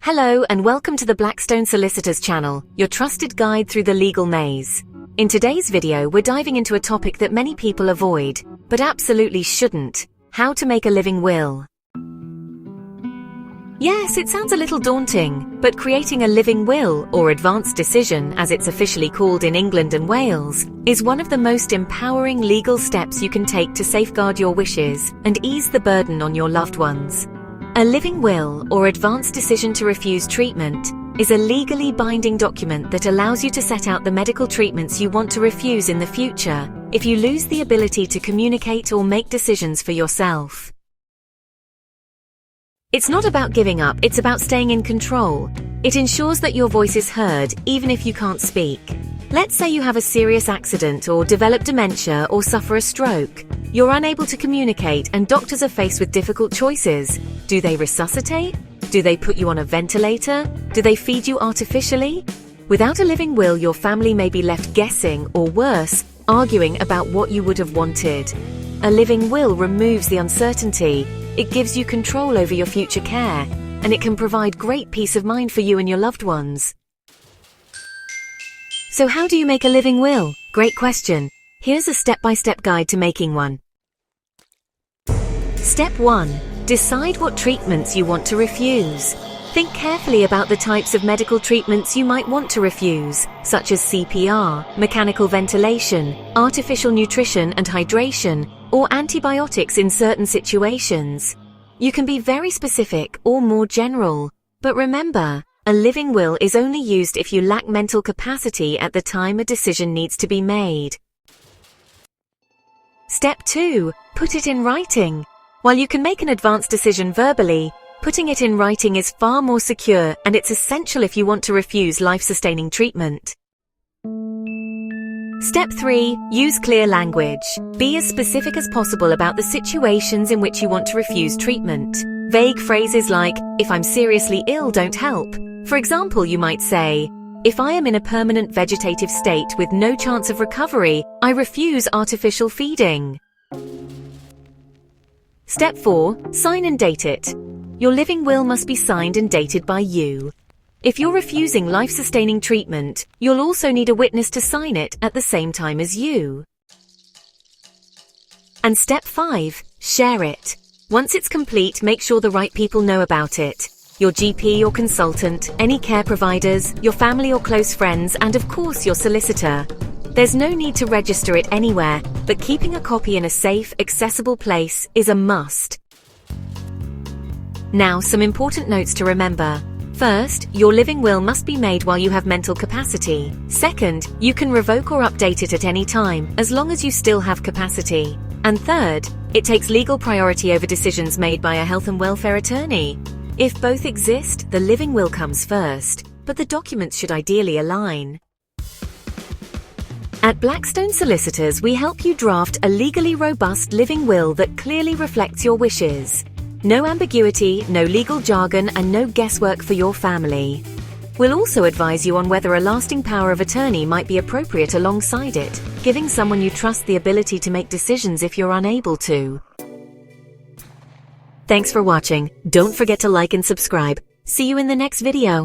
Hello and welcome to the Blackstone Solicitors channel, your trusted guide through the legal maze. In today's video, we're diving into a topic that many people avoid, but absolutely shouldn't: how to make a living will. Yes, it sounds a little daunting, but creating a living will, or advanced decision as it's officially called in England and Wales, is one of the most empowering legal steps you can take to safeguard your wishes and ease the burden on your loved ones. A living will, or advanced decision to refuse treatment, is a legally binding document that allows you to set out the medical treatments you want to refuse in the future if you lose the ability to communicate or make decisions for yourself. It's not about giving up, it's about staying in control. It ensures that your voice is heard, even if you can't speak. Let's say you have a serious accident or develop dementia or suffer a stroke. You're unable to communicate and doctors are faced with difficult choices. Do they resuscitate? Do they put you on a ventilator? Do they feed you artificially? Without a living will, your family may be left guessing, or worse, arguing about what you would have wanted. A living will removes the uncertainty. It gives you control over your future care, and it can provide great peace of mind for you and your loved ones. So how do you make a living will? Great question. Here's a step-by-step guide to making one. Step 1. Decide what treatments you want to refuse. Think carefully about the types of medical treatments you might want to refuse, such as CPR, mechanical ventilation, artificial nutrition and hydration, or antibiotics in certain situations. You can be very specific or more general, but remember, a living will is only used if you lack mental capacity at the time a decision needs to be made. Step 2. Put it in writing. While you can make an advanced decision verbally, putting it in writing is far more secure, and it's essential if you want to refuse life-sustaining treatment. Step 3. Use clear language. Be as specific as possible about the situations in which you want to refuse treatment. Vague phrases like, "If I'm seriously ill, don't help." For example, you might say, "If I am in a permanent vegetative state with no chance of recovery, I refuse artificial feeding." Step 4. Sign and date it. Your living will must be signed and dated by you. If you're refusing life-sustaining treatment, you'll also need a witness to sign it at the same time as you. And step 5. Share it. Once it's complete, make sure the right people know about it. Your GP or consultant, any care providers, your family or close friends, and of course your solicitor. There's no need to register it anywhere, but keeping a copy in a safe, accessible place is a must. Now, some important notes to remember. First, your living will must be made while you have mental capacity. Second, you can revoke or update it at any time, as long as you still have capacity. And third, it takes legal priority over decisions made by a health and welfare attorney. If both exist, the living will comes first, but the documents should ideally align. At Blackstone Solicitors, we help you draft a legally robust living will that clearly reflects your wishes. No ambiguity, no legal jargon, and no guesswork for your family. We'll also advise you on whether a lasting power of attorney might be appropriate alongside it, giving someone you trust the ability to make decisions if you're unable to. Thanks for watching. Don't forget to like and subscribe. See you in the next video.